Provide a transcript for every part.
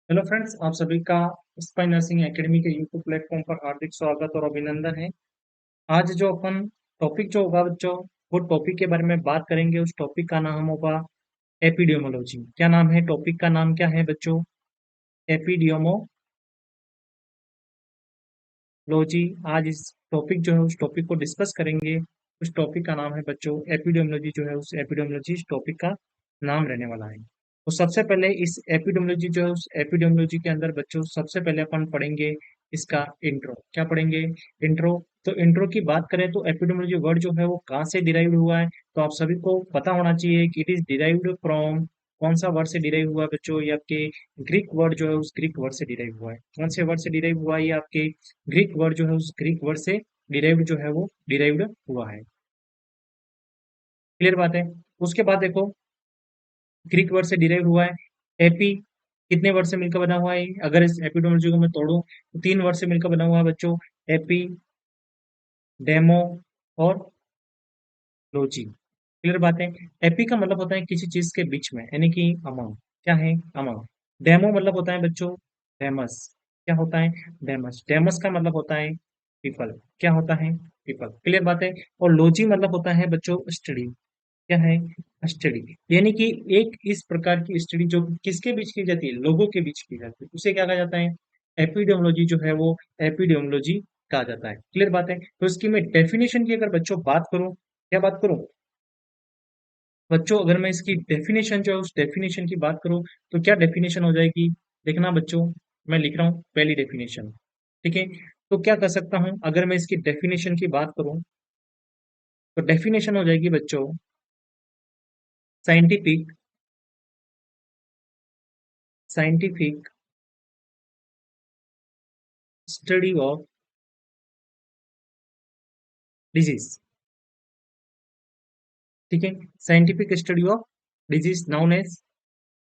Hello friends, आप सभी का स्पाइन नर्सिंग एकेडमी के यूट्यूब प्लेटफॉर्म पर हार्दिक स्वागत और अभिनंदन है। आज जो अपन टॉपिक जो होगा बच्चों, वो टॉपिक के बारे में बात करेंगे। उस टॉपिक का नाम होगा एपिडेमियोलॉजी। क्या नाम है? टॉपिक का नाम क्या है बच्चों? एपिडेमियोलॉजी। आज इस टॉपिक जो है उस टॉपिक को डिस्कस करेंगे। उस टॉपिक का नाम है बच्चों एपिडेमियोलॉजी। जो है उस एपिडेमियोलॉजी इस टॉपिक का नाम रहने वाला है। तो सबसे पहले इस एपिडेमियोलॉजी जो है उस एपिडेमियोलॉजी के अंदर बच्चों सबसे पहले अपन पढ़ेंगे इसका इंट्रो। क्या पढ़ेंगे? इंट्रो। तो इंट्रो की बात करें तो एपिडेमियोलॉजी वर्ड जो है वो कहाँ से डिराइव हुआ है, तो आप सभी को पता होना चाहिए कि इट इज डिराइव्ड फ्रॉम। कौन सा वर्ड से डिराइव हुआ है बच्चों? ये आपके ग्रीक वर्ड जो है उस ग्रीक वर्ड से डिराइव हुआ है। कौन से वर्ड से डिराइव हुआ है? ये आपके ग्रीक वर्ड जो है उस ग्रीक वर्ड से डिराइव्ड जो है वो डिराइव्ड हुआ है। क्लियर बात है? उसके बाद देखो, ग्रीक वर्ड से डिराइव हुआ है। एपी कितने वर्ड से मिलकर बना हुआ है? अगर इस एपिडोमोलॉजी को मैं तोड़ूं तो तीन वर्ड से मिलकर बना हुआ है बच्चों। एपी, डेमो और लॉजी। क्लियर बात है? एपी का मतलब होता है किसी चीज के बीच में, यानी कि अमंग। क्या है? अमंग। डेमो मतलब होता है बच्चों डेमस। क्या होता है? डेमस। डेमस का मतलब होता है पीपल। क्या होता है? पीपल। क्लियर बात है? और लॉजी मतलब होता है बच्चों स्टडी। क्या है? स्टडी। यानी कि एक इस प्रकार की स्टडी जो किसके बीच की जाती है? लोगों के बीच की जाती है, उसे क्या कहा जाता है? एपिडेमियोलॉजी जो है वो एपिडेमियोलॉजी कहा जाता है। क्लियर बात है? तो इसकी मैं डेफिनेशन की अगर बच्चों बात करूं, क्या बात करूं बच्चों? अगर मैं इसकी डेफिनेशन जो है उस डेफिनेशन की बात करूं तो क्या डेफिनेशन हो जाएगी? देखना बच्चों, मैं लिख रहा हूं पहली डेफिनेशन। ठीक है? तो क्या कर सकता हूं अगर मैं इसकी डेफिनेशन की बात करूं? तो डेफिनेशन हो जाएगी बच्चों scientific. Scientific study of disease. ठीक है? Scientific study of disease known as,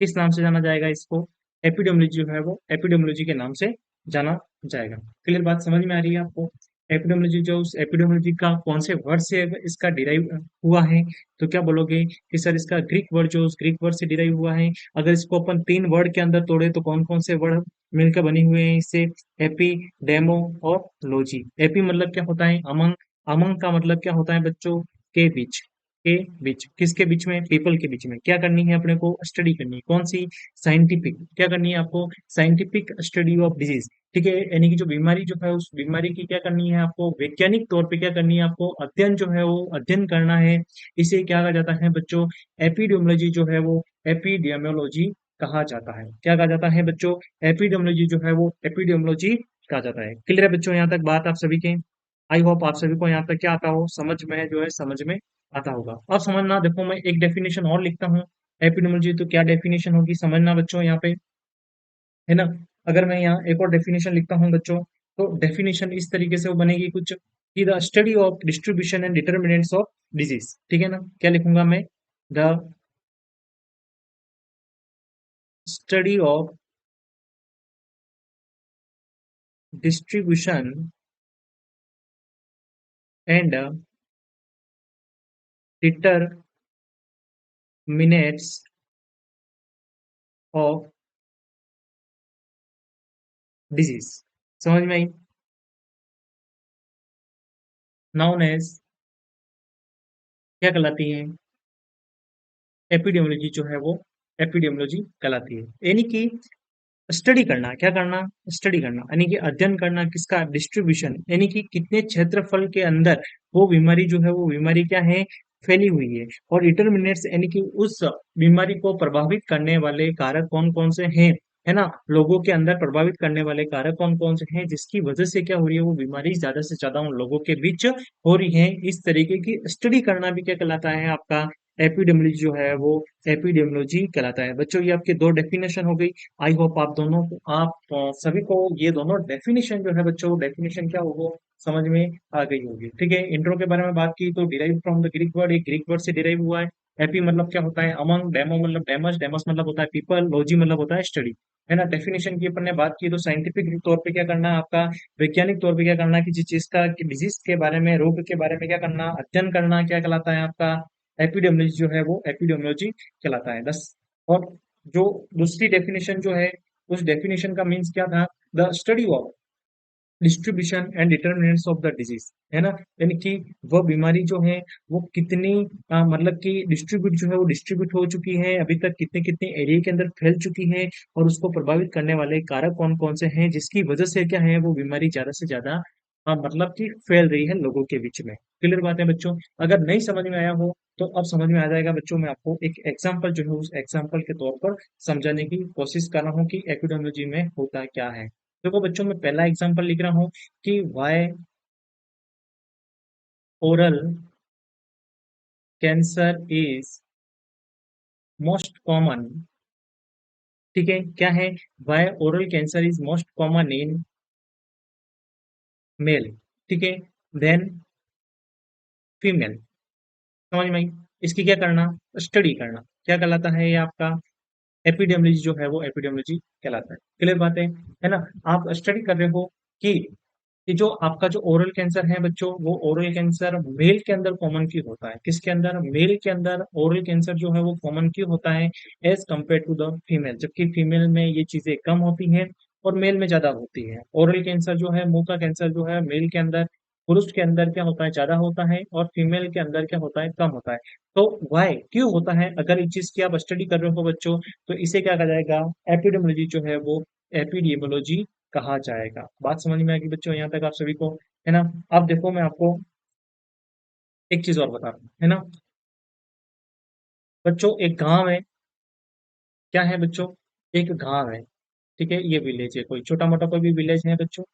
किस नाम से जाना जाएगा इसको? एपिडेमियोलॉजी जो है वो एपिडेमियोलॉजी के नाम से जाना जाएगा। क्लियर बात समझ में आ रही है आपको? एपिडेमियोलॉजी जो उस एपिडेमियोलॉजी का कौन से वर्ड से इसका डिराइव हुआ है, तो क्या बोलोगे कि सर इसका ग्रीक वर्ड जो उस ग्रीक वर्ड से डिराइव हुआ है। अगर इसको अपन तीन वर्ड के अंदर तोड़े तो कौन कौन से वर्ड मिलकर बने हुए हैं इससे? एपी, डेमो और लॉजी। एपी मतलब क्या होता है? अमंग। अमंग का मतलब क्या होता है बच्चों? के बीच। के बीच। किसके बीच में? पीपल के बीच में। क्या करनी है अपने को? स्टडी करनी है। कौन सी? साइंटिफिक। क्या करनी है आपको? Scientific study of disease. ठीक है? यानी कि जो बीमारी जो है उस बीमारी की क्या करनी है आपको? वैज्ञानिक तौर पे क्या करनी है आपको? अध्ययन जो है वो अध्ययन करना है। इसे क्या कहा जाता है बच्चों? एपिडेमियोलॉजी जो है वो एपिडेमियोलॉजी कहा जाता है। क्या कहा जाता है बच्चों? एपिडेमियोलॉजी जो है वो एपिडेमियोलॉजी कहा जाता है। क्लियर है बच्चों? यहाँ तक बात आप सभी के? आई होप आप सभी को यहाँ तक क्या आता हो, समझ में जो है समझ में आता होगा। अब समझना, देखो मैं एक डेफिनेशन और लिखता हूँ एपिडेमियोलॉजी। तो क्या डेफिनेशन होगी समझना बच्चों यहाँ पे, है ना? अगर मैं यहाँ एक और डेफिनेशन लिखता हूँ बच्चों, तो डेफिनेशन इस तरीके से वो बनेगी कुछ कि the study of distribution and determinants of disease. ठीक है ना? क्या लिखूंगा मैं? The study of distribution and determinants of disease. समझ में आई? नाउन एज क्या कहलाती है? एपिडेमियोलॉजी जो है वो एपिडेमियोलॉजी कहलाती है। यानी कि स्टडी करना। क्या करना? स्टडी करना यानी कि अध्ययन करना। किसका? डिस्ट्रीब्यूशन, यानी कि कितने क्षेत्रफल के अंदर वो बीमारी जो है वो बीमारी क्या है? फैली हुई है। और डिटर्मिनेंट्स यानी कि उस बीमारी को प्रभावित करने वाले कारक कौन कौन से हैं, है ना? लोगों के अंदर प्रभावित करने वाले कारक कौन कौन से हैं जिसकी वजह से क्या हो रही है? वो बीमारी ज्यादा से ज्यादा उन लोगों के बीच हो रही है। इस तरीके की स्टडी करना भी क्या कहलाता है आपका? एपिडेमियोलॉजी जो है वो एपिडेमियोलॉजी कहलाता है। बच्चों ये आपके दो डेफिनेशन हो गई। आई होप आप दोनों को आप सभी को ये दोनों डेफिनेशन जो है बच्चों, डेफिनेशन क्या होगा समझ में आ गई होगी। ठीक है? इंट्रो के बारे में बात की तो derive from the Greek word, एक ग्रीक वर्ड से डिराइव हुआ है। एपी मतलब क्या होता है? अमंग। डेमो मतलब डेमस। डेमस मतलब होता है पीपल। लॉजी मतलब होता है स्टडी। है ना? डेफिनेशन की अपन ने बात की तो साइंटिफिक तौर पे क्या करना है आपका? वैज्ञानिक तौर पे क्या करना है? किसी चीज का डिजीज के बारे में, रोग के बारे में क्या करना? अध्ययन करना। क्या कहलाता है आपका? एपिडेमियोलॉजी जो है वो एपिडेमियोलॉजी कहलाता है। बस। और जो दूसरी डेफिनेशन जो है उस डेफिनेशन का मीन्स क्या था? The study of distribution and determinants of the disease, है ना। यानी कि वह बीमारी जो है वो कितनी मतलब कि डिस्ट्रीब्यूट जो है वो डिस्ट्रीब्यूट हो चुकी है, अभी तक कितने कितने एरिया के अंदर फैल चुकी है, और उसको प्रभावित करने वाले कारक कौन कौन से हैं, जिसकी वजह से क्या है वो बीमारी ज्यादा से ज्यादा मतलब कि फैल रही है लोगों के बीच में। क्लियर बात है बच्चों? अगर नहीं समझ में आया हो तो अब समझ में आ जाएगा बच्चों। मैं आपको एक एग्जाम्पल जो है उस एग्जाम्पल के तौर पर समझाने की कोशिश कर रहा हूँ कि एपिडेमियोलॉजी में होता क्या है। देखो बच्चों, मैं पहला एग्जांपल लिख रहा हूँ कि why oral cancer is most common. ठीक है, क्या है? Why oral cancer is most common in male. ठीक है, देन फीमेल। समझ में आई? इसकी क्या करना? स्टडी करना। क्या कहलाता है ये आपका? एपिडेमियोलॉजी जो है वो एपिडेमियोलॉजी कहलाता है। क्लियर बात है ना। आप स्टडी कर रहे हो कि जो आपका जो ओरल कैंसर है बच्चों, वो ओरल कैंसर मेल के अंदर कॉमन क्यों होता है? किसके अंदर? मेल के अंदर ओरल कैंसर जो है वो कॉमन क्यों होता है as compare to the female, जबकि फीमेल में ये चीजें कम होती हैं और मेल में ज्यादा होती है। ओरल कैंसर जो है, मुंह का कैंसर जो है, मेल के अंदर, पुरुष के अंदर क्या होता है? ज्यादा होता है, और फीमेल के अंदर क्या होता है? कम होता है। तो वाई क्यों होता है? अगर इस चीज की आप स्टडी कर रहे हो बच्चों, तो इसे क्या कहा जाएगा? एपिडेमियोलॉजी जो है वो एपिडेमियोलॉजी कहा जाएगा। बात समझ में आएगी बच्चों यहाँ तक आप सभी को, है ना। अब देखो, मैं आपको एक चीज और बता रहा हूँ, है ना बच्चों। एक गांव है। क्या है बच्चों? एक गांव है। ठीक है, ये विलेज है, कोई छोटा मोटा कोई भी विलेज है बच्चों,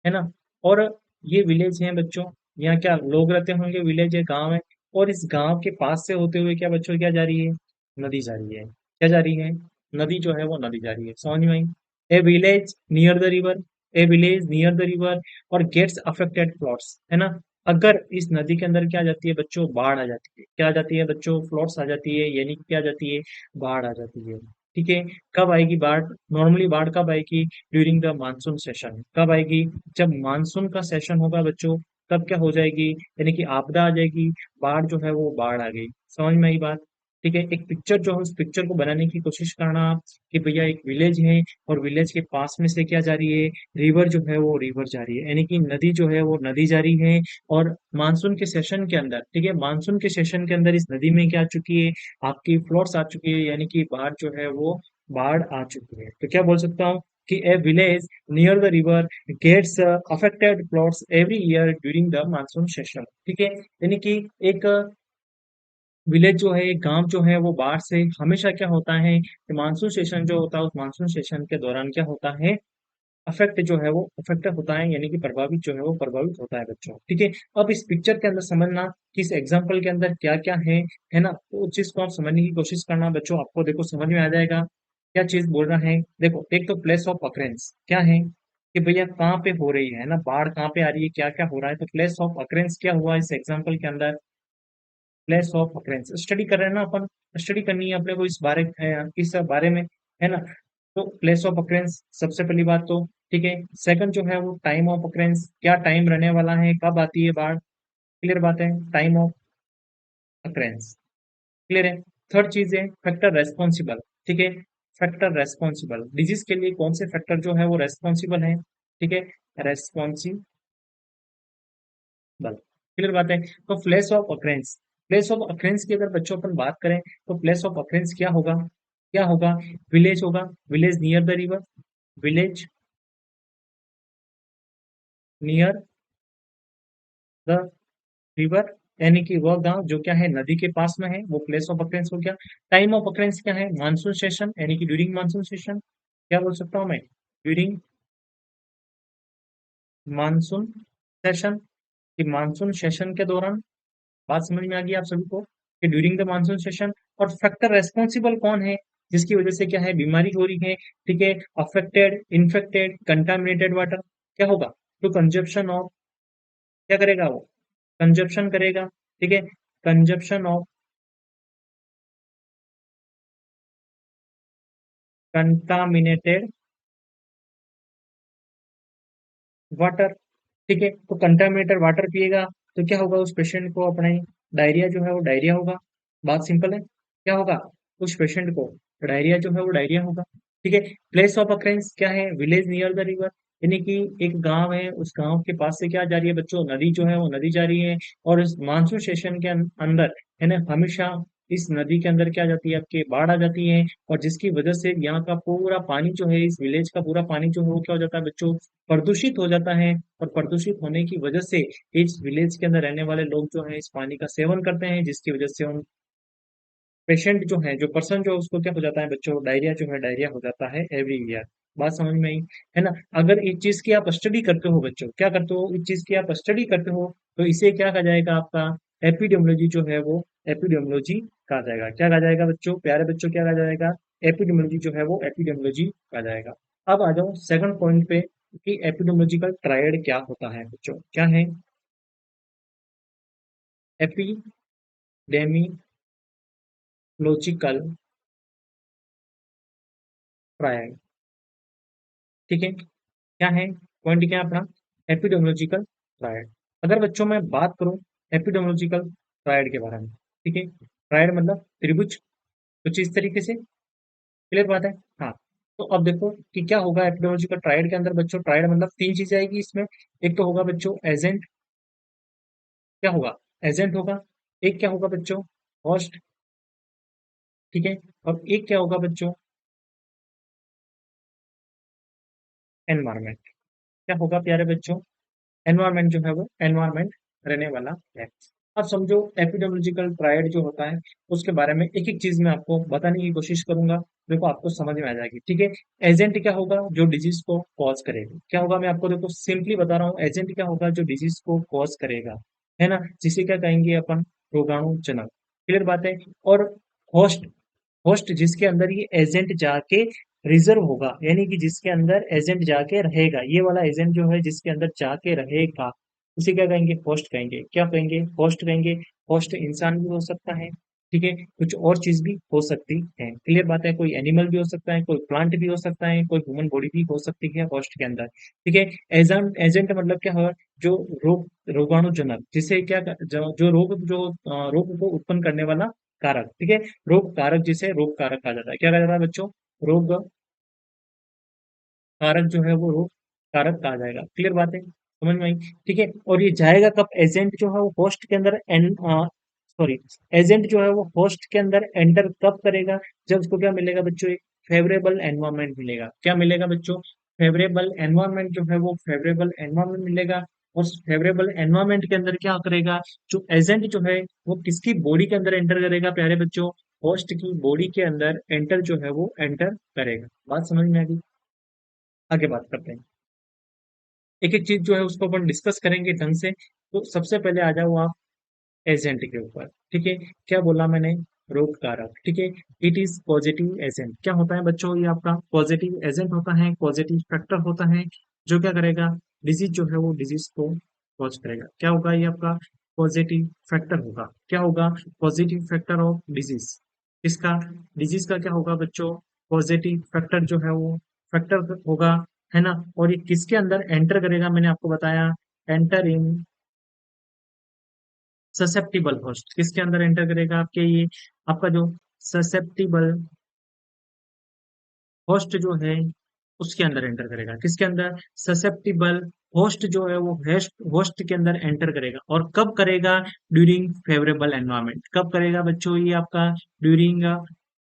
है ना। और ये विलेज है बच्चों, यहाँ क्या लोग रहते होंगे? विलेज है, गांव है। और इस गांव के पास से होते हुए क्या बच्चों, क्या जा रही है? नदी जा रही है। क्या जा रही है? नदी जो है वो नदी जा रही है। समझ में आई? A village near the river, a village near the river और गेट्स अफेक्टेड प्लॉट्स, है ना। अगर इस नदी के अंदर क्या आ जाती है बच्चों? बाढ़ आ जाती है। क्या आ जाती है बच्चों? फ्लड्स आ जाती है, यानी कि क्या आ जाती है? बाढ़ आ जाती है। ठीक है। कब आएगी बाढ़? नॉर्मली बाढ़ कब आएगी? During the monsoon session. कब आएगी? जब मानसून का सेशन होगा बच्चों, तब क्या हो जाएगी? यानी कि आपदा आ जाएगी, बाढ़ जो है वो बाढ़ आ गई। समझ में आई बात? ठीक है। एक पिक्चर जो है उस पिक्चर को बनाने की कोशिश करना आप, कि भैया एक विलेज है और विलेज के पास में से क्या जा रही है? रिवर जो है वो रिवर जा रही है, यानी कि नदी जो है वो नदी जा रही है। और मानसून के सेशन के अंदर, ठीक है, मानसून के सेशन के अंदर इस नदी में क्या आ चुकी है? आपकी फ्लोड्स आ चुकी है, यानी कि बाढ़ जो है वो बाढ़ आ चुकी है। तो क्या बोल सकता हूँ कि a village near the river gets affected plots every year during the monsoon session. ठीक है, यानी कि एक विलेज जो है, एक गांव जो है वो बाढ़ से हमेशा क्या होता है कि मानसून सेशन जो होता है उस मानसून सेशन के दौरान क्या होता है? अफेक्ट जो है वो अफेक्ट होता है, यानी कि प्रभावित जो है वो प्रभावित होता है बच्चों। ठीक है। अब इस पिक्चर के अंदर समझना कि इस एग्जाम्पल के अंदर क्या क्या है ना, तो उस चीज को आप समझने की कोशिश करना बच्चों। आपको देखो समझ में आ जाएगा क्या चीज बोल रहा है। देखो, एक तो प्लेस ऑफ अक्रेंस क्या है, कि भैया कहाँ पे हो रही है ना बाढ़, कहाँ पे आ रही है, क्या क्या हो रहा है। तो प्लेस ऑफ अक्रेंस क्या हुआ इस एग्जाम्पल के अंदर? प्लेस ऑफ अक्रेंस स्टडी कर रहे हैं ना अपन, स्टडी करनी है अपने को इस बारे में, है ना। तो प्लेस ऑफ अक्रेंस सबसे पहली बात तो, ठीक है। सेकंड जो है वो टाइम ऑफ अक्रेंस, क्या टाइम रहने वाला है, कब आती है बाढ़। क्लियर बात है, टाइम ऑफ अक्रेंस। क्लियर है। थर्ड चीज है फैक्टर रेस्पॉन्सिबल। ठीक है, फैक्टर रेस्पॉन्सिबल डिजीज के लिए कौन से फैक्टर जो है वो रेस्पॉन्सिबल है? ठीक है, रेस्पॉन्सिबल। क्लियर बात है। तो place of occurrences, place of occurrences की अगर बच्चों अपन बात करें तो प्लेस ऑफ अक्रेंस क्या होगा? क्या होगा? विलेज होगा, village near the river, village near the river, यानी कि वह गांव जो क्या है नदी के पास में है, वो प्लेस ऑफ अक्रेंस हो गया। टाइम ऑफ अक्रेंस क्या है? मानसून सेशन, यानी कि ड्यूरिंग मानसून सेशन। क्या बोल सकता हूँ मैं? ड्यूरिंग मानसून सेशन, कि मानसून सेशन के दौरान। बात समझ में आ गई आप सभी को कि ड्यूरिंग द मानसून सेशन। और फैक्टर रेस्पॉन्सिबल कौन है जिसकी वजह से क्या है बीमारी हो रही है? ठीक है, अफेक्टेड, इन्फेक्टेड, कंटामिनेटेड वाटर। क्या होगा? तो कंजप्शन ऑफ, क्या करेगा वो? कंजप्शन करेगा। ठीक है, कंजप्शन ऑफ कंटामिनेटेड वाटर। ठीक है, तो कंटामिनेटेड वाटर पिएगा तो क्या होगा? उस पेशेंट को अपने डायरिया जो है वो डायरिया होगा। बात सिंपल है। क्या होगा? उस पेशेंट को डायरिया जो है वो डायरिया होगा। ठीक है। प्लेस ऑफ अक्रेंस क्या है, विलेज नियर द रिवर, यानी कि एक गांव है, उस गांव के पास से क्या जा रही है बच्चों, नदी जो है वो नदी जा रही है, और इस मानसून सेशन के अंदर है ना हमेशा इस नदी के अंदर क्या आ जाती है, आपके बाढ़ आ जाती है, और जिसकी वजह से यहाँ का पूरा पानी जो है, इस विलेज का पूरा पानी जो है वो क्या हो जाता है बच्चों, प्रदूषित हो जाता है, और प्रदूषित होने की वजह से इस विलेज के अंदर रहने वाले लोग जो है इस पानी का सेवन करते हैं, जिसकी वजह से उन पेशेंट जो है, जो पर्सन जो है, उसको क्या हो जाता है बच्चों, डायरिया जो है, डायरिया हो जाता है एवरी ईयर। बात समझ में आई, है ना। अगर इस चीज की आप स्टडी करते हो बच्चों, क्या करते हो, इस चीज की आप स्टडी करते हो, तो इसे क्या कहा जाएगा, आपका एपिडेमियोलॉजी जो है वो एपिडेमियोलॉजी कहा जाएगा। क्या कहा जाएगा बच्चों, प्यारे बच्चों, क्या कहा जाएगा, एपिडेमियोलॉजी जो है वो एपिडेमियोलॉजी कहा जाएगा। अब आ जाओ सेकंड पॉइंट पे कि एपिडेमियोलॉजिकल ट्रायड क्या होता है बच्चों, क्या है एपिडेमियोलॉजिकल ट्रायड। ठीक है, क्या है, पॉइंट क्या है अपना, एपिडेमियोलॉजिकल ट्रायड। अगर बच्चों मैं बात करूं एपिडेमियोलॉजिकल ट्रायड के बारे में, ठीक है, ट्रायड मतलब त्रिभुज, कुछ इस तरीके से, क्लियर बात है। हाँ, तो अब देखो कि क्या होगा एपिडेमियोलॉजिकल ट्रायड के अंदर बच्चों, ट्रायड मतलब तीन चीजें आएगी इसमें। एक तो होगा बच्चों एजेंट, क्या होगा, एजेंट होगा। एक क्या होगा बच्चों, होस्ट, ठीक है, और एक क्या होगा बच्चों, एनवायरमेंट। क्या होगा प्यारे बच्चों, एनवायरनमेंट जो है वो एनवायरनमेंट रहने वाला है। अब समझो एपिडेमियोलॉजिकल ट्रायड जो होता है उसके बारे में एक एक चीज मैं आपको बताने की कोशिश करूंगा, देखो आपको समझ में आ जाएगी। ठीक है, एजेंट क्या होगा, जो डिजीज को कॉज करेगा, क्या होगा, मैं आपको देखो सिंपली बता रहा हूँ, एजेंट क्या होगा, जो डिजीज को कॉज करेगा, है ना, जिसे क्या कहेंगे अपन, रोगाणु जनक। क्लियर बात है। और होस्ट, होस्ट जिसके अंदर ये एजेंट जाके रिजर्व होगा, यानी कि जिसके अंदर एजेंट जाके रहेगा, ये वाला एजेंट जो है जिसके अंदर जाके रहेगा, उसे क्या कहेंगे, होस्ट कहेंगे। क्या कहेंगे, होस्ट कहेंगे। होस्ट इंसान भी हो सकता है, ठीक है, कुछ और चीज भी हो सकती है, क्लियर बात है, कोई एनिमल भी हो सकता है, कोई प्लांट भी हो सकता है, कोई ह्यूमन बॉडी भी हो सकती है होस्ट के अंदर। ठीक है, एजेंट, एजेंट मतलब क्या है, जो रोग, रोगाणु जनक, जिसे क्या जो रोग, जो रोग को उत्पन्न करने वाला कारक, ठीक है, रोग कारक, जिसे रोग कारक कहा जाता है। क्या कहा जाता है बच्चों, रोग कारक जो है वो रोग कारक कहा जाएगा। क्लियर बात है, समझ में आई। ठीक है, और ये जाएगा कब, एजेंट जो है वो होस्ट के अंदर सॉरी, एजेंट जो है वो होस्ट के अंदर एंटर कब करेगा, जब उसको क्या मिलेगा बच्चों, एक फेवरेबल एनवायरनमेंट मिलेगा। क्या मिलेगा बच्चों, फेवरेबल एनवायरनमेंट जो है वो फेवरेबल एनवायरनमेंट मिलेगा। और फेवरेबल एनवायरनमेंट के अंदर क्या करेगा, जो एजेंट जो है वो किसकी बॉडी के अंदर एंटर करेगा प्यारे बच्चों, होस्ट की बॉडी के अंदर एंटर जो है वो एंटर करेगा। बात समझ में आ गई, आगे बात करते हैं, एक एक चीज जो है उसको अपन डिस्कस करेंगे ढंग से। तो सबसे पहले आ जाओ आप एजेंट के ऊपर, ठीक है, क्या बोला मैंने, रोग कारक, ठीक है, इट इज पॉजिटिव एजेंट। क्या होता है बच्चों, ये आपका पॉजिटिव एजेंट होता है, पॉजिटिव फैक्टर होता है, जो क्या करेगा, डिजीज जो है वो डिजीज को कॉज करेगा। क्या होगा, ये आपका पॉजिटिव फैक्टर होगा। क्या होगा, पॉजिटिव फैक्टर ऑफ डिजीज, इसका, डिजीज का क्या होगा बच्चों, पॉजिटिव फैक्टर जो है वो फैक्टर होगा, है ना। और ये किसके अंदर एंटर करेगा, मैंने आपको बताया, एंटर इन ससेप्टिबल होस्ट, किसके अंदर एंटर करेगा, आपके ये आपका जो ससेप्टिबल होस्ट जो है उसके अंदर एंटर करेगा। किसके अंदर, ससेप्टिबल होस्ट जो है वो होस्ट, होस्ट के अंदर एंटर करेगा। और कब करेगा, ड्यूरिंग फेवरेबल एनवायरमेंट। कब करेगा बच्चों, ये आपका ड्यूरिंग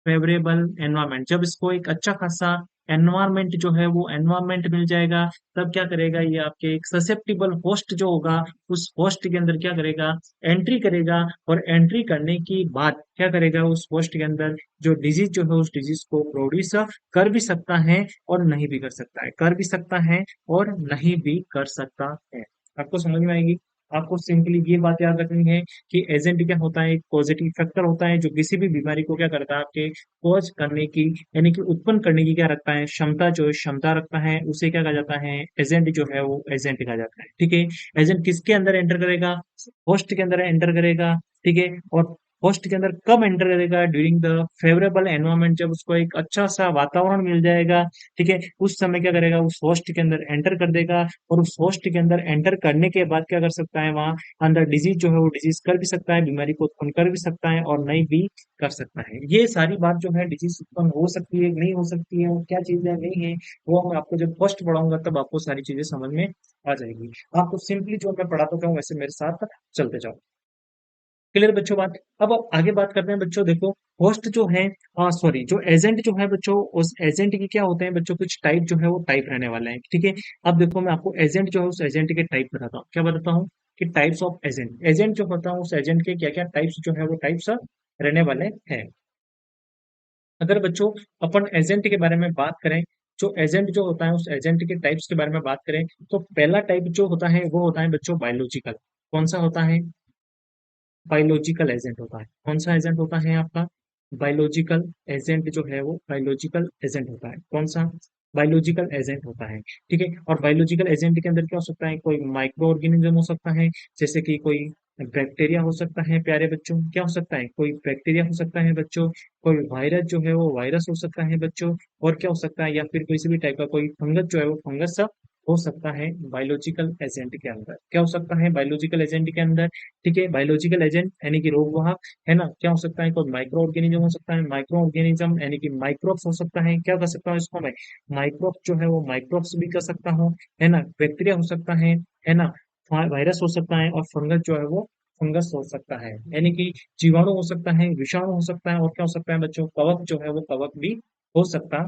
फेवरेबल एनवायरमेंट, जब इसको एक अच्छा खासा एनवायरमेंट जो है वो एनवायरमेंट मिल जाएगा, तब क्या करेगा, ये आपके एक ससेप्टिबल होस्ट जो होगा, उस होस्ट के अंदर क्या करेगा, एंट्री करेगा। और एंट्री करने की बाद क्या करेगा, उस होस्ट के अंदर जो डिजीज जो है उस डिजीज को प्रोड्यूस कर भी सकता है और नहीं भी कर सकता है, कर भी सकता है और नहीं भी कर सकता है। आपको समझ में आएगी। आपको सिंपली ये बात याद रखनी है कि एजेंट क्या होता है, एक पॉजिटिव फैक्टर होता है, जो किसी भी बीमारी को क्या करता है, आपके कॉज करने की, यानी कि उत्पन्न करने की क्या रखता है, क्षमता, जो क्षमता रखता है, उसे क्या कहा जाता है, एजेंट जो है वो एजेंट कहा जाता है। ठीक है, एजेंट किसके अंदर एंटर करेगा, होस्ट के अंदर एंटर करेगा, ठीक है, और होस्ट के अंदर कब एंटर करेगा? ड्यूरिंग द फेवरेबल एनवायरनमेंट, जब उसको एक अच्छा सा वातावरण मिल जाएगा, ठीक है, उस समय क्या करेगा? उस होस्ट के अंदर एंटर कर देगा, और उस होस्ट के अंदर एंटर करने के बाद क्या कर सकता है? वहां अंदर डिजीज जो है वो डिजीज कर भी सकता है, बीमारी को उत्पन्न कर भी सकता है और नहीं भी कर सकता है। ये सारी बात जो है, डिजीज उत्पन्न हो सकती है, नहीं हो सकती है, वो क्या चीजें नहीं है, वो मैं आपको जब फर्स्ट पढ़ाऊंगा तब आपको सारी चीजें समझ में आ जाएगी। आपको सिंपली जो मैं पढ़ाता हूँ वैसे मेरे साथ चलते जाओ। क्लियर बच्चों बात? अब आगे बात करते हैं बच्चों। देखो, होस्ट जो है, सॉरी, जो एजेंट जो है बच्चों, उस एजेंट की क्या होते हैं बच्चों? कुछ टाइप जो है वो टाइप रहने वाले हैं, ठीक है। अब देखो, मैं आपको एजेंट जो है उस एजेंट के टाइप बताता हूँ। क्या बताता हूँ? कि टाइप्स ऑफ एजेंट। एजेंट जो होता है उस एजेंट के क्या क्या टाइप्स जो है वो टाइप्स रहने वाले हैं। अगर बच्चों अपन एजेंट के बारे में बात करें, जो एजेंट जो होता है उस एजेंट के टाइप्स के बारे में बात करें, तो पहला टाइप जो होता है वो होता है बच्चों बायोलॉजिकल। कौन सा होता है? बायोलॉजिकल एजेंट होता है। कौन सा एजेंट होता है आपका? बायोलॉजिकल एजेंट जो है वो बायोलॉजिकल एजेंट होता है। कौन सा? बायोलॉजिकल एजेंट होता है, ठीक है। और बायोलॉजिकल एजेंट के अंदर क्या हो सकता है? कोई माइक्रो ऑर्गेनिज्म हो सकता है, जैसे कि कोई बैक्टीरिया हो सकता है प्यारे बच्चों। क्या हो सकता है? कोई बैक्टीरिया हो सकता है बच्चों। कोई वायरस जो है वो वायरस हो सकता है बच्चों। और क्या हो सकता है? या फिर किसी भी टाइप का कोई फंगस जो है वो फंगस हो सकता है बायोलॉजिकल एजेंट के अंदर। क्या हो सकता है बायोलॉजिकल एजेंट के अंदर? ठीक है, बायोलॉजिकल एजेंट यानी कि रोग वाहक, है ना। क्या हो सकता है? कोई माइक्रो ऑर्गेनिज्म हो सकता है, माइक्रो ऑर्गेनिज्म यानी कि माइक्रोब्स हो सकता है। क्या कर सकता हूँ इसको मैं? माइक्रोब्स जो है वो माइक्रोब्स भी कर सकता हूँ, है ना। बैक्टीरिया हो सकता है ना। वायरस हो सकता है, और फंगस जो है वो फंगस हो सकता है, यानी कि जीवाणु हो सकता है, विषाणु हो सकता है, और क्या हो सकता है बच्चों? कवक जो है वो कवक भी हो सकता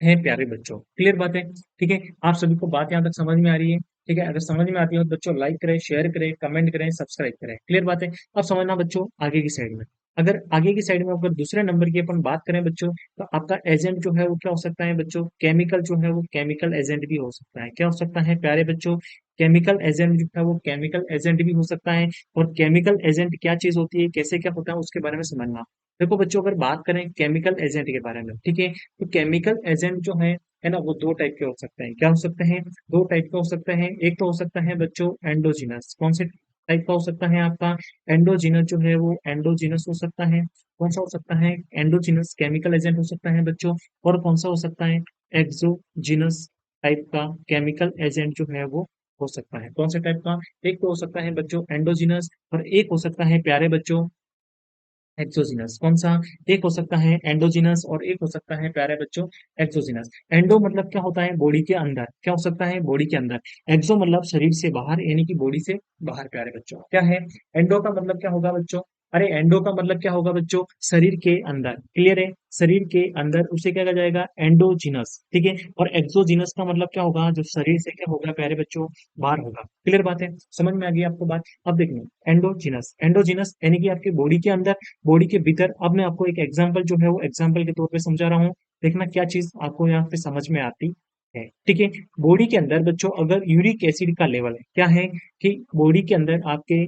है प्यारे बच्चों। क्लियर बात है? ठीक है, आप सभी को बात यहाँ तक समझ में आ रही है? ठीक है, अगर समझ में आती हो तो बच्चों लाइक करें, शेयर करें, कमेंट करें, सब्सक्राइब करें। क्लियर बात है? अब समझना बच्चों आगे की साइड में। अगर आगे की साइड में अगर दूसरे नंबर की अपन बात करें बच्चों, तो आपका एजेंट जो है वो क्या हो सकता है बच्चों? केमिकल जो है वो केमिकल एजेंट भी हो सकता है। क्या हो सकता है प्यारे बच्चों? केमिकल एजेंट जो है वो केमिकल एजेंट भी हो सकता है। और केमिकल एजेंट क्या चीज होती है, कैसे क्या होता है, उसके बारे में समझना। देखो बच्चों, अगर बात करें केमिकल एजेंट के बारे में, ठीक है, तो केमिकल एजेंट जो है ना, वो दो टाइप के हो सकते हैं। क्या हो सकते हैं? दो टाइप के हो सकते हैं। एक तो हो सकता है बच्चों एंडोजिनस। कौन से टाइप का हो सकता है आपका? एंडोजिनस जो है वो एंडोजिनस हो सकता है। कौन सा हो सकता है? एंडोजिनस केमिकल एजेंट हो सकता है बच्चों। और कौन सा हो सकता है? एक्सोजिनस टाइप का केमिकल एजेंट जो है वो हो सकता है। कौन से टाइप का? एक तो हो सकता है बच्चों एंडोजिनस, और एक हो सकता है प्यारे बच्चों एक्सोजिनस। कौन सा? एक हो सकता है एंडोजिनस, और एक हो सकता है प्यारे बच्चों एक्सोजिनस। एंडो मतलब क्या होता है? बॉडी के अंदर। क्या हो सकता है? बॉडी के अंदर। एक्सो मतलब शरीर से बाहर, यानी कि बॉडी से बाहर प्यारे बच्चों। क्या है? एंडो का मतलब क्या होगा बच्चों? अरे एंडो का मतलब क्या होगा बच्चों? शरीर के अंदर। क्लियर है? शरीर के अंदर उसे क्या कहा जाएगा? एंडोजिनस, ठीक है। और एक्सोजिनस का मतलब क्या होगा? जो शरीर से क्या होगा प्यारे बच्चों? बाहर होगा। क्लियर बात है? समझ में आ गई आपको बात? अब देखिए, एंडोजिनस, एंडोजिनस यानी कि आपकी बॉडी के अंदर, बॉडी के भीतर। अब मैं आपको एक एग्जांपल जो है वो एग्जांपल के तौर पे समझा रहा हूँ। देखना क्या चीज आपको यहाँ पे समझ में आती है, ठीक है। बॉडी के अंदर बच्चों अगर यूरिक एसिड का लेवल है, क्या है कि बॉडी के अंदर आपके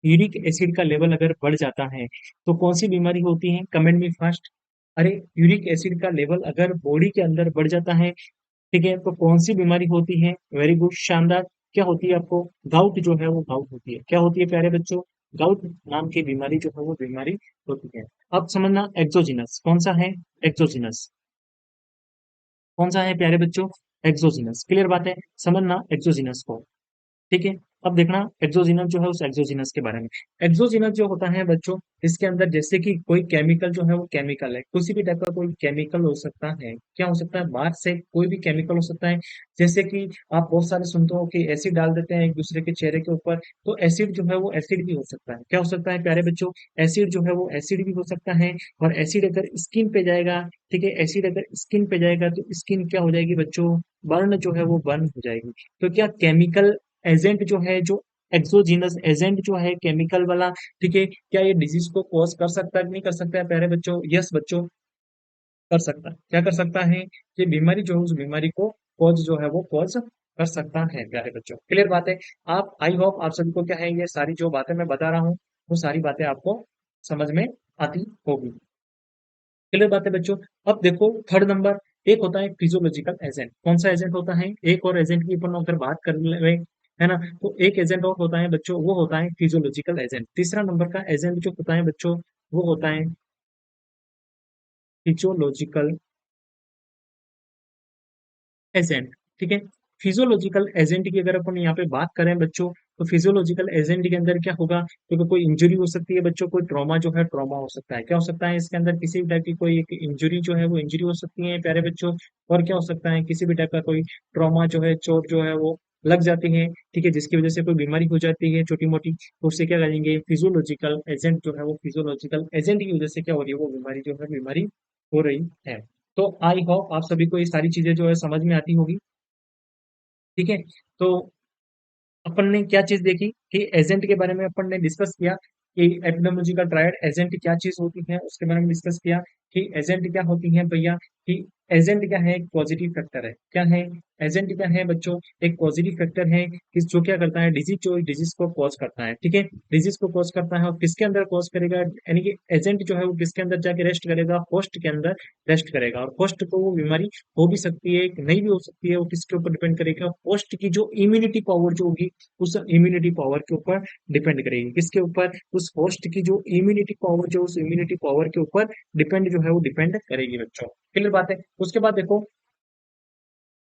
यूरिक एसिड का लेवल अगर बढ़ जाता है, तो कौन सी बीमारी होती है? कमेंट में फास्ट। अरे, यूरिक एसिड का लेवल अगर बॉडी के अंदर बढ़ जाता है, ठीक है, तो कौन सी बीमारी होती है? वेरी गुड, शानदार। क्या होती है आपको? गाउट जो है वो गाउट होती है। क्या होती है प्यारे बच्चों? गाउट नाम की बीमारी जो है वो बीमारी होती है। अब समझना एक्सोजिनस कौन सा है? एक्सोजिनस कौन सा है प्यारे बच्चों? एक्सोजिनस। क्लियर बात है? समझना एक्सोजिनस को, ठीक है। अब देखना एक्सोजिनस जो है उस एक्सोजिनस के बारे में। एक्सोजिनस जो होता है बच्चों, इसके अंदर जैसे कि कोई केमिकल जो है वो केमिकल है, किसी भी टाइप का कोई केमिकल हो सकता है। क्या हो सकता है? बाहर से कोई भी केमिकल हो सकता है। जैसे कि आप बहुत सारे सुनते हो कि एसिड डाल देते हैं एक दूसरे के चेहरे के ऊपर, तो एसिड जो है वो एसिड भी हो सकता है। क्या हो सकता है प्यारे बच्चों? एसिड जो है वो एसिड भी हो सकता है। और एसिड अगर स्किन पे जाएगा, ठीक है, एसिड अगर स्किन पे जाएगा तो स्किन क्या हो जाएगी बच्चों? बर्न जो है वो बर्न हो जाएगी। तो क्या केमिकल एजेंट जो है, जो एक्सोजीनस एजेंट जो है केमिकल वाला, ठीक है, क्या ये डिजीज को कॉज कर सकता है कि नहीं कर सकता है प्यारे बच्चों? यस बच्चों, कर सकता है। क्या कर सकता है? ये बीमारी जो है उस बीमारी को कॉज जो है वो कॉज कर सकता है प्यारे बच्चों। क्लियर बात है? आप, आई होप आप सभी को क्या है, ये सारी जो बातें मैं बता रहा हूँ वो सारी बातें आपको समझ में आती होगी। क्लियर बात है बच्चों? अब देखो थर्ड नंबर, एक होता है फिजियोलॉजिकल एजेंट। कौन सा एजेंट होता है? एक और एजेंट की अपन अगर बात कर ले, है ना। तो एक एजेंट और होता है बच्चों, वो होता है फिजियोलॉजिकल एजेंट। तीसरा नंबर का एजेंट जो होता है बच्चों, वो होता है फिजियोलॉजिकल एजेंट। ठीक है। फिजियोलॉजिकल एजेंट की अगर अपन यहाँ पे बात करें बच्चों, तो फिजियोलॉजिकल एजेंट के अंदर क्या होगा, क्योंकि कोई इंजरी हो सकती है बच्चों, कोई ट्रॉमा जो है ट्रॉमा हो सकता है, क्या हो सकता है इसके अंदर किसी भी टाइप की कोई एक इंजरी जो है वो इंजरी हो सकती है प्यारे बच्चों। और क्या हो सकता है, किसी भी टाइप का कोई ट्रॉमा जो है, चोट जो है वो लग जाती है, ठीक है, जिसकी वजह से कोई बीमारी हो जाती है छोटी मोटी, तो उससे क्या करेंगे, फिजियोलॉजिकल एजेंट जो है वो फिजियोलॉजिकल एजेंट की वजह से क्या हो रही है, वो बीमारी जो है बीमारी हो रही है। तो आई होप आप सभी को ये सारी चीजें जो है समझ में आती होगी। ठीक है। तो अपन ने क्या चीज देखी कि एजेंट के बारे में अपन ने डिस्कस किया कि एपिडेमियोलॉजिकल ट्रायड एजेंट क्या चीज होती है, उसके बारे में डिस्कस किया कि एजेंट क्या होती है भैया, कि एजेंट क्या है, एक पॉजिटिव फैक्टर है। क्या है, एजेंट क्या है बच्चों, एक पॉजिटिव फैक्टर है कि जो क्या करता है, डिजीज जो डिजीज को कॉज करता है। ठीक है, डिजीज को कॉज करता है और किसके अंदर कॉज करेगा, यानी कि एजेंट जो है वो किसके अंदर जाके रेस्ट करेगा, होस्ट के अंदर रेस्ट करेगा। और होस्ट को वो बीमारी हो भी सकती है, नहीं भी हो सकती है, वो किसके ऊपर डिपेंड करेगा, होस्ट की जो इम्यूनिटी पावर जो होगी, उस इम्यूनिटी पावर के ऊपर डिपेंड करेगी। किसके ऊपर, उस होस्ट की जो इम्यूनिटी पावर, जो उस इम्यूनिटी पावर के ऊपर डिपेंड जो है वो डिपेंड करेगी बच्चों। क्लियर बात है। उसके बाद देखो,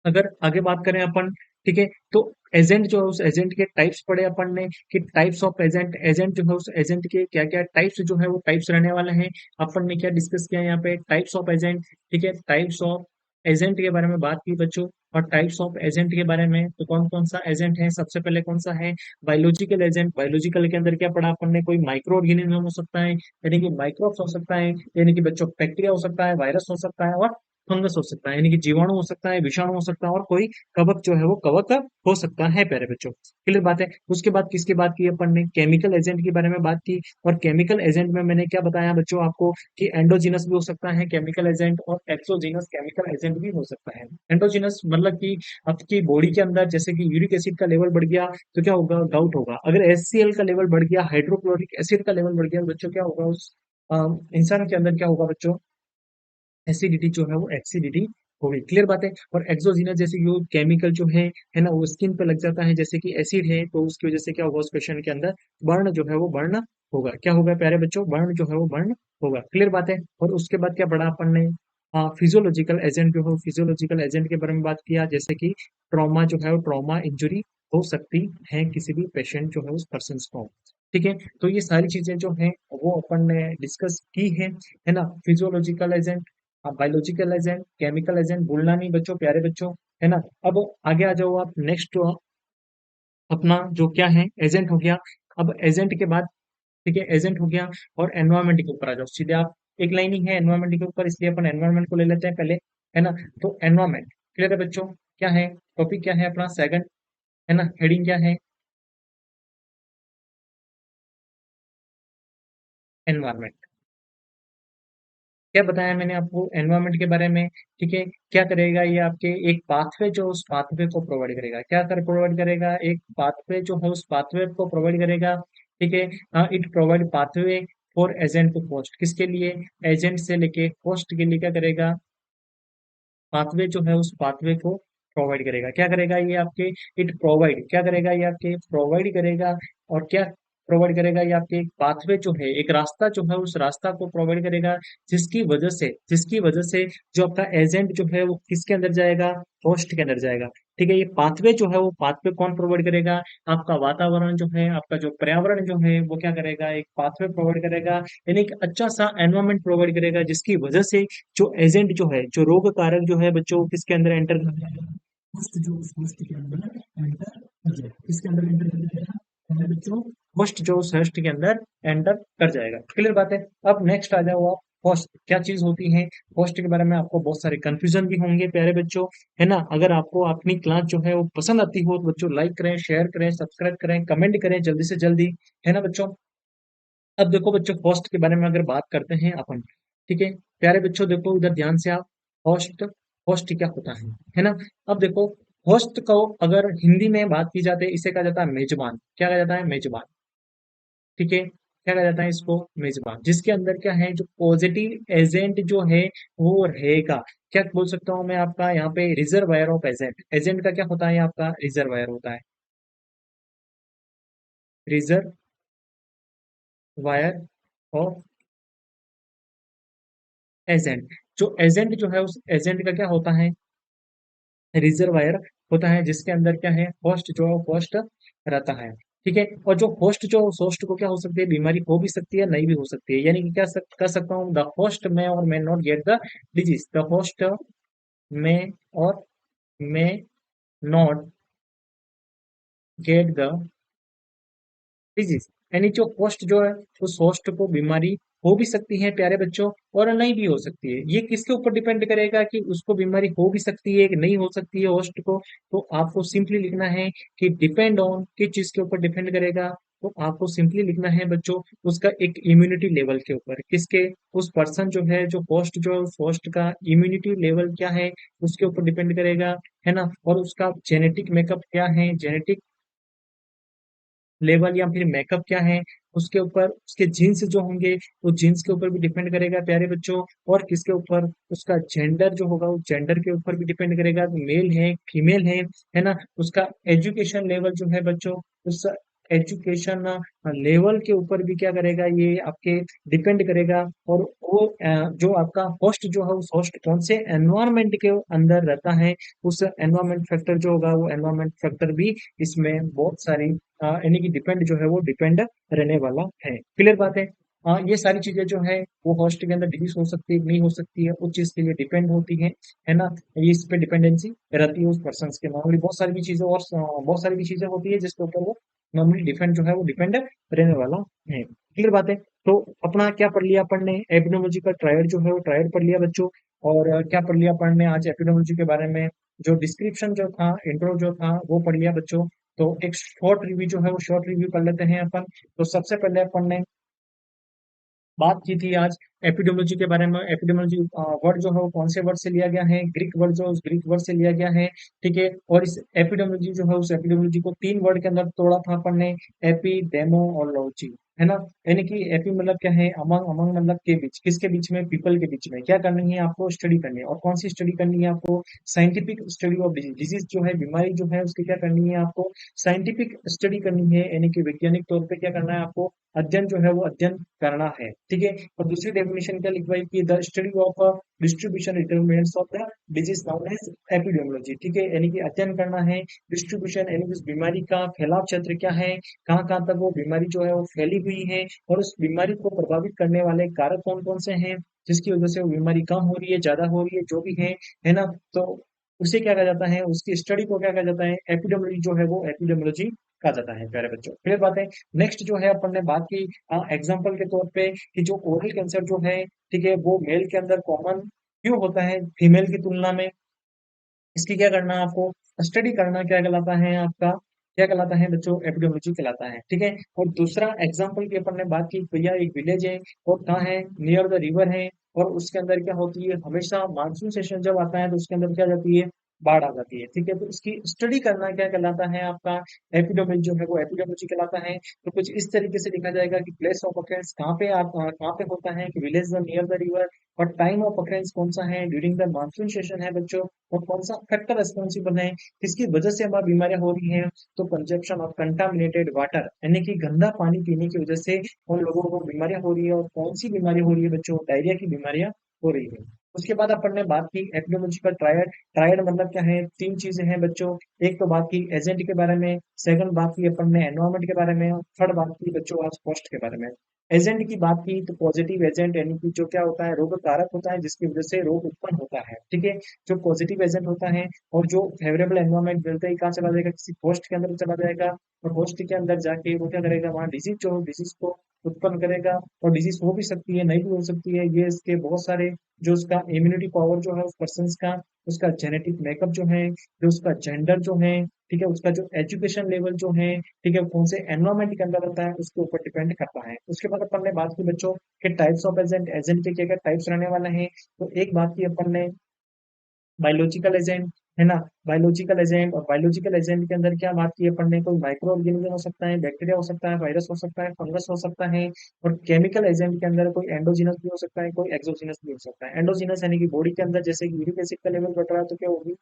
अगर आगे बात करें अपन, ठीक है, तो एजेंट जो है उस एजेंट के टाइप्स पढ़े अपन ने कि टाइप्स ऑफ एजेंट, एजेंट जो है उस एजेंट के क्या क्या टाइप्स जो है वो टाइप्स रहने वाले हैं। अपन ने क्या डिस्कस किया यहाँ पे, टाइप्स ऑफ एजेंट। ठीक है, टाइप्स ऑफ एजेंट के बारे में बात की बच्चों। और टाइप्स ऑफ एजेंट के बारे में, तो कौन कौन सा एजेंट है, सबसे पहले कौन सा है, बायोलॉजिकल एजेंट। बायोलॉजिकल के अंदर क्या पढ़ा अपन ने, कोई माइक्रो ऑर्गेनिज्म हो सकता है, यानी कि माइक्रोब्स हो सकता है, यानी कि बच्चों बैक्टीरिया हो सकता है, वायरस हो सकता है, और फंगस हो सकता है, यानी कि जीवाणु हो सकता है, विषाणु हो सकता है, और कोई कवक जो है वो कवक हो सकता है प्यारे बच्चों। क्लियर बात है। उसके बाद किसकी बात की अपन ने, केमिकल एजेंट के बारे में बात की। और केमिकल एजेंट में मैंने क्या बताया बच्चों आपको, कि एंडोजिनस भी हो सकता है केमिकल एजेंट, और एक्सोजिनस केमिकल एजेंट भी हो सकता है। एंडोजिनस मतलब कि आपकी बॉडी के अंदर जैसे कि यूरिक एसिड का लेवल बढ़ गया, तो क्या होगा, डाउट होगा। अगर HCl का लेवल बढ़ गया, हाइड्रोक्लोरिक एसिड का लेवल बढ़ गया, तो बच्चों क्या होगा, उस इंसान के अंदर क्या होगा बच्चों, एसिडिटी जो है वो एसिडिटी हो गई। क्लियर बात है। और एक्सोजिनस जैसे कि वो केमिकल जो है ना, वो स्किन पे लग जाता है, जैसे कि एसिड है, तो उसकी वजह से क्या होगा, उस पेशेंट के अंदर बर्न जो है वो बर्न होगा। क्या होगा प्यारे बच्चों, बर्न जो है वो बर्न होगा। क्लियर बात है। और उसके बाद क्या पढ़ा अपन ने, फिजियोलॉजिकल एजेंट जो है, फिजियोलॉजिकल एजेंट के बारे में बात किया, जैसे कि ट्रॉमा जो है वो ट्रॉमा इंजुरी हो सकती है किसी भी पेशेंट जो है उस पर्सन को। ठीक है, तो ये सारी चीजें जो है वो अपन ने डिस्कस की है ना। Physiological agent, biological agent, chemical agent, भूलना नहीं बच्चों, प्यारे बच्चों, है ना। अब आगे आ जाओ आप, नेक्स्ट अपना जो क्या है, एजेंट हो गया। अब एजेंट के बाद, ठीक है, एजेंट हो गया, और एनवायरमेंट के ऊपर आ जाओ सीधे आप। एक लाइन ही है एनवायरमेंट के ऊपर, इसलिए अपन एनवायरमेंट को ले लेते हैं पहले, है ना। तो एनवायरमेंट, क्लियर है बच्चों, क्या है, टॉपिक क्या है अपना, सेकंड, है ना, हेडिंग क्या है, एनवायरमेंट। क्या बताया मैंने आपको एनवायरनमेंट के बारे में, ठीक है। क्या करेगा ये, आपके एक पाथवे जो उस पाथवे को प्रोवाइड करेगा, क्या कर प्रोवाइड करेगा, एक पाथवे जो है उस पाथवे को प्रोवाइड करेगा। ठीक है, it provide pathway for agent to host, किसके लिए, एजेंट से लेके होस्ट के लिए क्या करेगा, पाथवे जो है उस पाथवे को प्रोवाइड करेगा। क्या करेगा ये आपके, इट प्रोवाइड, क्या करेगा ये आपके, प्रोवाइड करेगा। और क्या प्रोवाइड करेगा ये आपके, एक पाथवे जो है, एक रास्ता जो है, उस रास्ता को प्रोवाइड करेगा, जिसकी वजह से जो आपका एजेंट जो है वो किसके अंदर जाएगा, होस्ट के अंदर जाएगा। ठीक है, ये पाथवे जो है वो पाथवे कौन प्रोवाइड करेगा, आपका वातावरण जो है, आपका जो पर्यावरण जो है वो क्या करेगा, एक पाथवे प्रोवाइड करेगा, यानी एक अच्छा सा एनवायरमेंट प्रोवाइड करेगा, जिसकी वजह से जो एजेंट जो है, जो रोग कारक जो है बच्चों वो किसके अंदर एंटर कर जाएगा, होस्ट जो उस होस्ट के अंदर एंटर कर जाएगा, किसके अंदर एंटर कर जाएगा, है बच्चों, होस्ट जो उस होस्ट के अंदर एंटर कर जाएगा। क्लियर बात है। अब नेक्स्ट आ जाओ आप, होस्ट क्या चीज होती है। होस्ट के बारे में आपको बहुत सारे कंफ्यूजन भी होंगे प्यारे बच्चों, है ना। अगर आपको अपनी क्लास जो है वो पसंद आती हो, तो बच्चों लाइक करें, शेयर करें, सब्सक्राइब करें, कमेंट करें जल्दी से जल्दी, है ना बच्चों। अब देखो बच्चों, होस्ट के बारे में अगर बात करते हैं अपन, ठीक है, प्यारे बच्चों देखो इधर ध्यान से आप, होस्ट, होस्ट क्या होता है ना। अब देखो, होस्ट को अगर हिंदी में बात की जाती है, इसे कहा जाता है मेजबान। क्या कहा जाता है, मेजबान। ठीक है, क्या कहा जाता है इसको, मेजबान, जिसके अंदर क्या है, जो पॉजिटिव एजेंट जो है वो रहेगा। क्या बोल सकता हूँ मैं आपका यहाँ पे, रिजर्वायर ऑफ एजेंट, एजेंट का क्या होता है आपका, रिजर्वायर होता है। Reservoir of agent. जो एजेंट जो है उस एजेंट का क्या होता है, रिजर्वायर होता है, जिसके अंदर क्या है, होस्ट जो है होस्ट रहता है। ठीक है, और जो होस्ट जो होस्ट को क्या हो सकती है, बीमारी हो भी सकती है, नहीं भी हो सकती है। यानी कि क्या कर सकता हूँ, द होस्ट में और may not get the disease, the host में और may not get the disease. यानी जो होस्ट जो है उस होस्ट को बीमारी हो भी सकती है प्यारे बच्चों, और नहीं भी हो सकती है। ये किसके ऊपर डिपेंड करेगा कि उसको बीमारी हो भी सकती है कि नहीं हो सकती है होस्ट को। तो आपको सिंपली लिखना है कि डिपेंड ऑन, किस चीज के ऊपर डिपेंड करेगा। तो आपको सिंपली लिखना है बच्चों, उसका एक इम्यूनिटी लेवल के ऊपर, किसके, उस पर्सन जो है, जो होस्ट जो है उस होस्ट का इम्यूनिटी लेवल क्या है उसके ऊपर डिपेंड करेगा, है ना। और उसका जेनेटिक मेकअप क्या है, जेनेटिक लेवल या फिर मेकअप क्या है, उसके ऊपर उसके जीन्स जो होंगे वो जीन्स के ऊपर भी डिपेंड करेगा प्यारे बच्चों। और किसके ऊपर, उसका जेंडर जो होगा उस जेंडर के ऊपर भी डिपेंड करेगा, मेल है फीमेल है ना। उसका एजुकेशन लेवल जो है बच्चों, उस एजुकेशन लेवल के ऊपर भी क्या करेगा, ये आपके डिपेंड करेगा। और वो जो आपका होस्ट जो है उस होस्ट कौन से एनवायरमेंट के अंदर रहता है, उस एनवायरमेंट फैक्टर जो होगा वो एनवायरमेंट फैक्टर भी इसमें बहुत सारी यानी कि डिपेंड जो है वो डिपेंड रहने वाला है। क्लियर बात है। ये सारी चीजें जो है वो होस्ट के अंदर डिजीज हो सकती है नहीं हो सकती है, उस चीज के लिए डिपेंड होती है ना। ये इस पे डिपेंडेंसी रहती है उस पर्सन के। नॉर्मली बहुत सारी भी चीजें और बहुत सारी भी चीजें होती है जिसके ऊपर वो नॉर्मली डिपेंड जो है वो डिपेंड रहने वाला है। क्लियर बात है। तो अपना क्या पढ़ लिया अपन ने, एपिडेमोलॉजी का ट्रायड जो है वो ट्रायड पढ़ लिया बच्चों। और क्या पढ़ लिया अपन ने आज एपिडेमोलॉजी के बारे में, जो डिस्क्रिप्शन जो था, इंट्रो जो था वो पढ़ लिया बच्चों। तो एक शॉर्ट रिव्यू जो है वो शॉर्ट रिव्यू कर लेते हैं अपन। तो सबसे पहले अपन ने बात की थी आज एपिडेमोलॉजी के बारे में। एपिडेमोलॉजी वर्ड जो है वो कौन से वर्ड से लिया गया है, ग्रीक वर्ड जो उस ग्रीक वर्ड से लिया गया है। ठीक है, और इस एपिडेमोलॉजी जो है उस एपिडेमोलॉजी को तीन वर्ड के अंदर तोड़ा था अपन ने, एपी डेमो और लॉजी, है ना। यानी कि एपी मतलब क्या है, अमंग, अमंग मतलब के बीच, किसके बीच में, पीपल के बीच में। क्या करनी है आपको, स्टडी करनी है। और कौन सी स्टडी करनी है आपको, scientific study of disease. Disease जो है, बीमारी जो है उसकी क्या करनी है आपको, साइंटिफिक स्टडी करनी है। यानी कि वैज्ञानिक तौर पे क्या करना है आपको, अध्ययन जो है वो अध्ययन करना है। ठीक है, और दूसरी डेफिनेशन क्या लिखवाई कि the study of distribution determinants of the disease known as epidemiology. ठीक है, यानी कि अध्ययन करना है डिस्ट्रीब्यूशन, यानी कि उस बीमारी का फैलाव क्षेत्र क्या है, कहाँ कहाँ तक वो बीमारी जो है वो फैली हुई है, और उस बीमारी को प्रभावित करने वाले कारक कौन कौन से हैं, जिसकी वजह से वो बीमारी कम हो रही है, ज्यादा हो रही है, जो भी है ना। तो उसे क्या कहा जाता है, उसकी स्टडी को क्या कहा जाता है, एपिडेमियोलॉजी जो है वो एपिडेमियोलॉजी कहा जाता है प्यारे बच्चों। क्लियर बात है। नेक्स्ट जो है अपन ने बात की एग्जाम्पल के तौर पे कि जो ओरल कैंसर जो है, ठीक है, वो मेल के अंदर कॉमन क्यों होता है फीमेल की तुलना में। इसकी क्या करना है आपको, स्टडी करना क्या कहलाता है आपका, क्या कहलाता है बच्चों, एपिडेमियोलॉजी कहलाता है। ठीक है, और दूसरा एग्जाम्पल की अपन ने बात की, भैया एक विलेज है और कहाँ है, नियर द रिवर है, और उसके अंदर क्या होती है, हमेशा मानसून सेशन जब आता है तो उसके अंदर क्या जाती है, बाढ़ आ जाती है। ठीक है, तो इसकी स्टडी करना क्या कहलाता है आपका, एपिडेमियोलॉजी जो है वो एपिडेमियोलॉजी कहलाता है। तो कुछ इस तरीके से लिखा जाएगा कि प्लेस ऑफ अकेरेंस कहाँ पे आप कहाँ पे होता है, कि विलेज नियर द रिवर, और टाइम ऑफ अकेरेंस कौन सा है, ड्यूरिंग द मानसून सेशन है बच्चों। और कौन सा फैक्टर रेस्पॉन्सिबल है, किसकी वजह से हमारी बीमारियां हो रही हैं, तो कंजप्शन ऑफ कंटामिनेटेड वाटर, यानी कि गंदा पानी पीने की वजह से उन लोगों को बीमारियां हो रही है। और कौन सी बीमारी हो रही है बच्चों, डायरिया की बीमारियां हो रही है। उसके बाद अपन ने बात की एपिडेमियोलॉजी का ट्रायड। ट्रायड मतलब क्या है, तीन चीजें हैं बच्चों। एक तो बात की एजेंट के बारे में, सेकंड बात की अपन ने एनवायरमेंट के बारे में, थर्ड बात की बच्चों आज कॉस्ट के बारे में। एजेंट की बात की तो पॉजिटिव एजेंट, यानी कि जो क्या होता है, रोग कारक होता है जिसकी वजह से रोग उत्पन्न होता है। ठीक है, जो पॉजिटिव एजेंट होता है, और जो फेवरेबल एनवायरमेंट मिलता है कहाँ चला जाएगा, किसी होस्ट के अंदर चला जाएगा, और होस्ट के अंदर जाके वो क्या करेगा, वहाँ डिजीज जो डिजीज को उत्पन्न करेगा। और डिजीज हो भी सकती है, नहीं भी हो सकती है, ये इसके बहुत सारे, जो उसका इम्यूनिटी पावर जो है उस पर्सन का, उसका जेनेटिक मेकअप जो है, जो उसका जेंडर जो है, ठीक है, उसका जो एजुकेशन लेवल जो है, ठीक है, कौन से एनवायरमेंट के अंदर रहता है उसके ऊपर डिपेंड करता है। उसके बाद अपन ने बात की बच्चों कि टाइप्स ऑफ एजेंट, एजेंट के क्या क्या टाइप्स रहने वाले हैं। तो एक बात की अपन ने बायोलॉजिकल एजेंट, है ना। बायोलॉजिकल एजेंट, और बायोलॉजिकल एजेंट के अंदर क्या बात की अपन ने, कोई माइक्रो ऑर्गेनिज्म हो सकता है, बैक्टीरिया हो सकता है, वायरस हो सकता है, फंगस हो सकता है। और केमिकल एजेंट के अंदर कोई एंडोजिनस भी हो सकता है, कोई एक्सोजिनस भी हो सकता है। एंडोजिनस यानी कि बॉडी के अंदर जैसे यूरिक एसिड का लेवल बढ़ रहा है तो क्या होगी,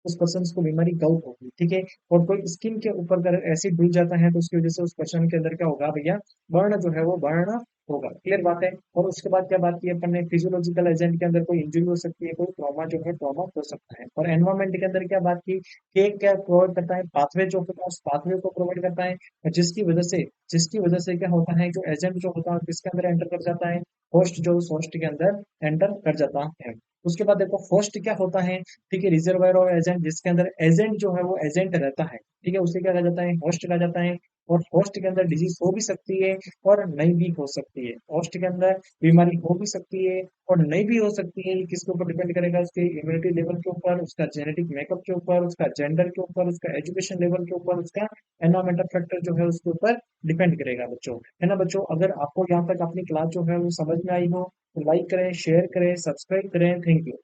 उस पर्सन को बीमारी गाउट होगी, ठीक है। और कोई स्किन के ऊपर अगर एसिड डूब जाता है तो उसकी वजह से उस पर्सन के अंदर क्या होगा भैया, बर्न जो है वो बर्न होगा, क्लियर बात है। और उसके बाद क्या बात की अपन ने, फिजियोलॉजिकल एजेंट के अंदर कोई इंजरी हो सकती है, कोई ट्रॉमा जो है ट्रॉमा हो सकता है। और एनवायरमेंट के अंदर क्या बात की, केक क्या प्रोवाइड करता है, पाथवे जो होता है उस पाथवे को प्रोवाइड करता है, जिसकी वजह से क्या होता है, जो एजेंट जो होता है किसके अंदर एंटर कर जाता है, होस्ट जो उस होस्ट के अंदर एंटर कर जाता है। उसके बाद देखो होस्ट क्या होता है, ठीक है, रिजर्वायर और एजेंट, जिसके अंदर एजेंट जो है वो एजेंट रहता है, ठीक है, उसे क्या कहा जाता है, होस्ट कहा जाता है। और होस्ट के अंदर डिजीज हो भी सकती है और नहीं भी हो सकती है, होस्ट के अंदर बीमारी हो भी सकती है और नहीं भी हो सकती है। ये किसके ऊपर डिपेंड करेगा, उसके इम्यूनिटी लेवल के ऊपर, उसका जेनेटिक मेकअप के ऊपर, उसका जेंडर के ऊपर, उसका एजुकेशन लेवल के ऊपर, उसका एनवायरमेंटल फैक्टर जो है उसके ऊपर डिपेंड करेगा बच्चों, है ना बच्चों। अगर आपको यहाँ तक अपनी क्लास जो है वो समझ में आई हो तो लाइक करें, शेयर करें, सब्सक्राइब करें। Thank you.